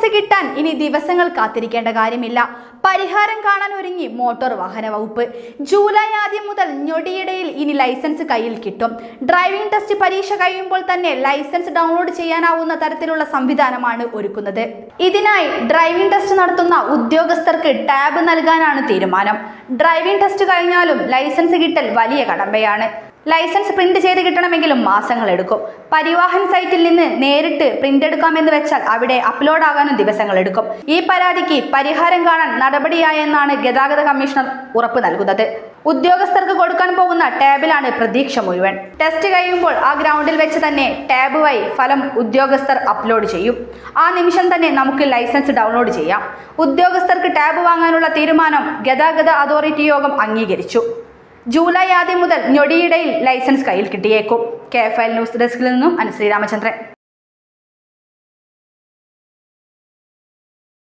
Licence കിട്ടാൻ ഇനി ദിവസങ്ങൾ കാത്തിരിക്കേണ്ട കാര്യമില്ല. പരിഹാരം കാണാൻ ഒരുങ്ങി മോട്ടോർ വാഹന വകുപ്പ്. ജൂലൈ ആദ്യം മുതൽ ഞൊടിയിടയിൽ ഇനി ലൈസൻസ് കയ്യിൽ കിട്ടും. ഡ്രൈവിംഗ് ടെസ്റ്റ് പരീക്ഷ കഴിയുമ്പോൾ തന്നെ ലൈസൻസ് ഡൗൺലോഡ് ചെയ്യാനാവുന്ന തരത്തിലുള്ള സംവിധാനമാണ് ഒരുക്കുന്നത്. ഇതിനായി ഡ്രൈവിംഗ് ടെസ്റ്റ് നടത്തുന്ന ഉദ്യോഗസ്ഥർക്ക് ടാബ് നൽകാനാണ് തീരുമാനം. ഡ്രൈവിംഗ് ടെസ്റ്റ് കഴിഞ്ഞാലും ലൈസൻസ് കിട്ടൽ വലിയ കടമ്പയാണ്. ലൈസൻസ് പ്രിന്റ് ചെയ്ത് കിട്ടണമെങ്കിലും മാസങ്ങൾ എടുക്കും. പരിവാഹൻ സൈറ്റിൽ നിന്ന് നേരിട്ട് പ്രിന്റ് എടുക്കാമെന്ന് വെച്ചാൽ അവിടെ അപ്ലോഡ് ആകാനും ദിവസങ്ങൾ എടുക്കും. ഈ പരാതിക്ക് പരിഹാരം കാണാൻ നടപടിയായെന്നാണ് ഗതാഗത കമ്മീഷണർ ഉറപ്പ് നൽകുന്നത്. ഉദ്യോഗസ്ഥർക്ക് കൊടുക്കാൻ പോകുന്ന ടാബിലാണ് പ്രതീക്ഷ മുഴുവൻ. ടെസ്റ്റ് കഴിയുമ്പോൾ ആ ഗ്രൗണ്ടിൽ വെച്ച് തന്നെ ടാബ് വഴി ഫലം ഉദ്യോഗസ്ഥർ അപ്ലോഡ് ചെയ്യും. ആ നിമിഷം തന്നെ നമുക്ക് ലൈസൻസ് ഡൗൺലോഡ് ചെയ്യാം. ഉദ്യോഗസ്ഥർക്ക് ടാബ് വാങ്ങാനുള്ള തീരുമാനം ഗതാഗത അതോറിറ്റി യോഗം അംഗീകരിച്ചു. ജൂലൈ ആദ്യം മുതൽ ഞൊടിയിടയിൽ ലൈസൻസ് കയ്യിൽ കിട്ടിയേക്കും. KFL ന്യൂസ് ഡെസ്കിൽ നിന്നും അനുശ്രീ രാമചന്ദ്രൻ.